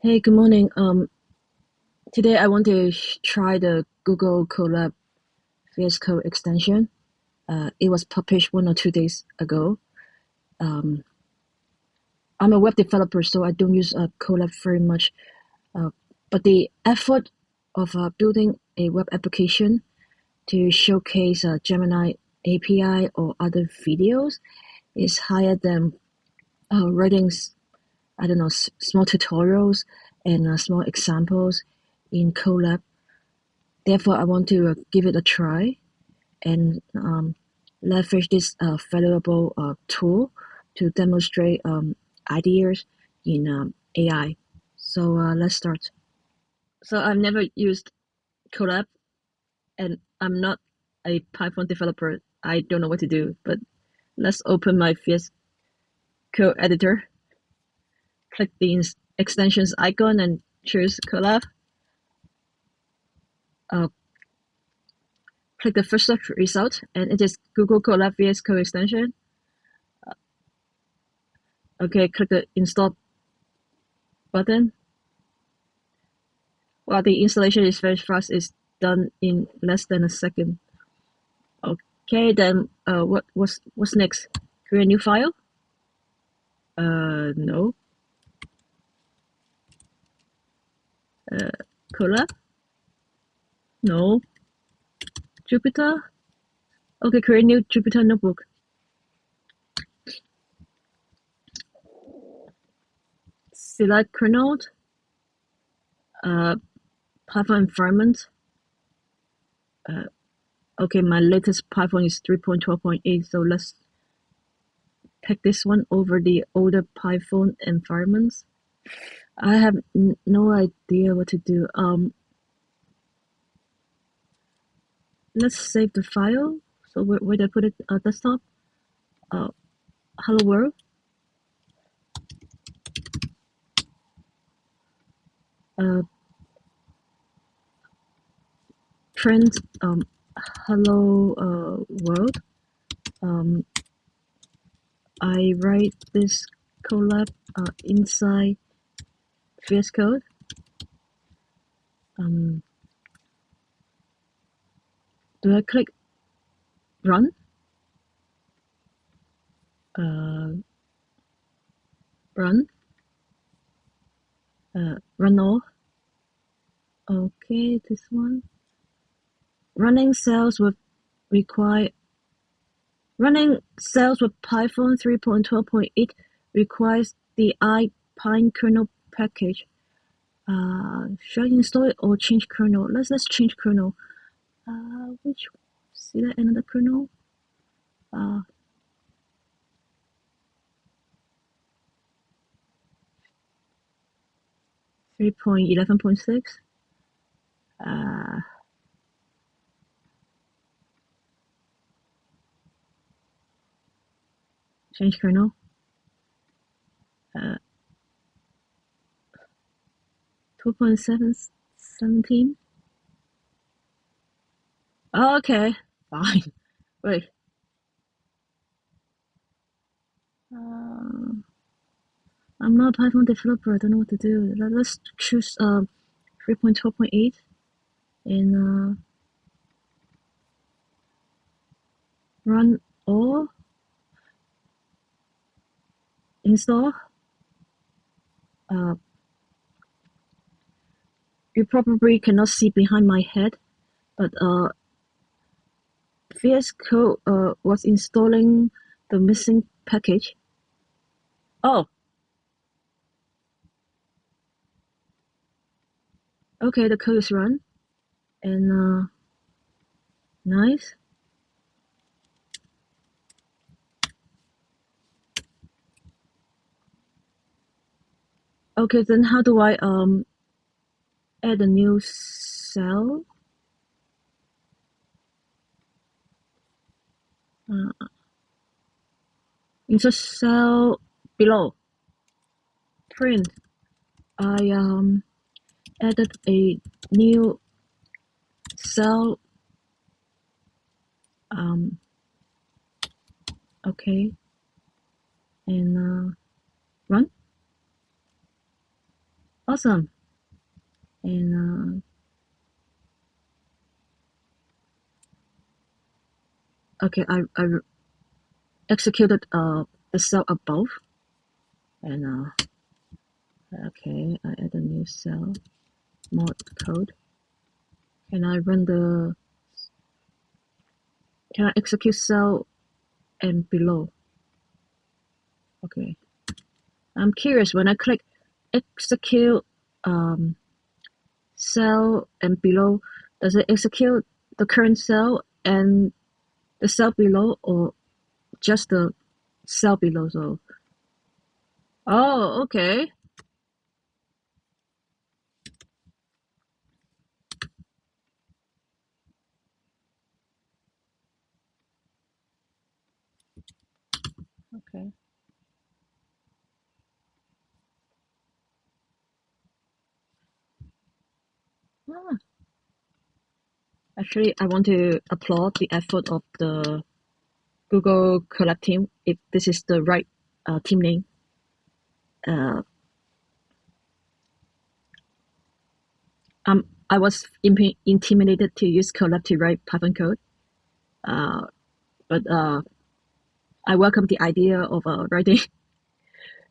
Hey, good morning. Today I want to try the Google Colab VS Code extension. It was published 1 or 2 days ago. Um, I'm a web developer, so I don't use Colab very much. Uh, but the effort of building a web application to showcase Gemini API or other videos is higher than writing, I don't know, small tutorials and small examples in Colab. Therefore, I want to give it a try and leverage this valuable tool to demonstrate ideas in AI. So let's start. So I've never used Colab, and I'm not a Python developer. I don't know what to do, but let's open my VS Code editor, click the extensions icon, and choose Colab. Uh, Click the first search result, and it is Google Colab VS Code Extension. Okay, click the install button. Well, the installation is very fast. It's done in less than a second. Okay, then what's next? Create a new file? No. Colab? No. Jupyter? Okay, create a new Jupyter Notebook. Select kernel. Python environment. Okay, my latest Python is 3.12.8, so let's pick this one over the older Python environments. I have no idea what to do. Let's save the file. So where did I put it? Desktop. Hello world. Print hello world. I write this collab inside VS Code. Do I click run? Run. Run all. Okay, this one. Running cells with Python 3.12.8 requires the ipykernel package. Should I install it or change kernel? Let's change kernel. Which select another kernel? 3.11.6. Change kernel. 2.717. Okay, fine. Wait. I'm not a Python developer. I don't know what to do. Let's choose 3.12.8 and run all. Install. You probably cannot see behind my head, but VS Code was installing the missing package. Oh, okay, the code is run, and nice. Okay, then how do I add a new cell? Insert cell below. Print. I added a new cell. Okay, and run. Awesome. And okay, I executed the cell above, and okay, I add a new cell, mod code. Can I execute cell and below? Okay. I'm curious, when I click execute cell and below, does it execute the current cell and the cell below, or just the cell below? So, oh, okay. Okay. Ah, actually, I want to applaud the effort of the Google Colab team, if this is the right team name. Uh, I was intimidated to use Colab to write Python code, but I welcome the idea of writing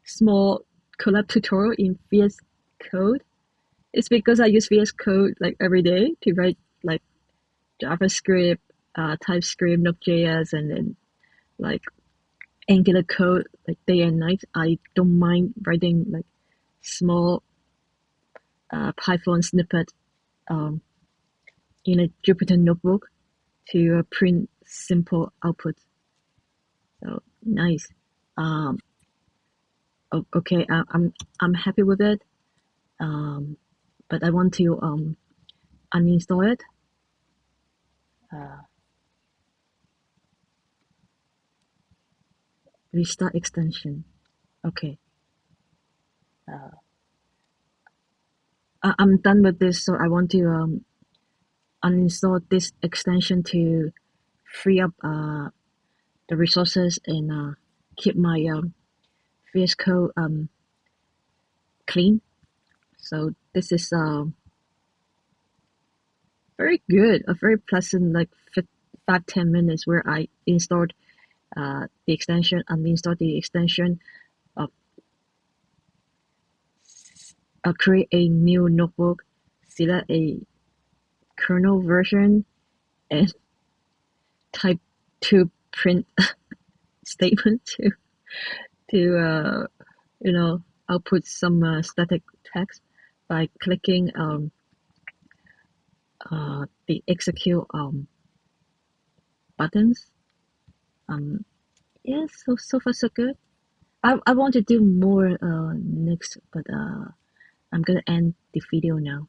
small Colab tutorial in VS Code. It's because I use VS Code like every day to write like JavaScript, TypeScript, Node.js, and then like Angular code like day and night. I don't mind writing like small Python snippet um, in a Jupyter Notebook to print simple output. So nice. Um, okay, I'm happy with it. Um, but I want to uninstall it. Uh, Restart extension. Okay. I'm done with this, so I want to uninstall this extension to free up the resources and keep my VS Code clean. So this is very good, a very pleasant like 5-10 minutes where I installed the extension, uninstalled the extension, uh, create a new notebook, select a kernel version, and type to print statement to output some static text by clicking the execute buttons. Um, yeah, so far so good. I want to do more next, but I'm gonna end the video now.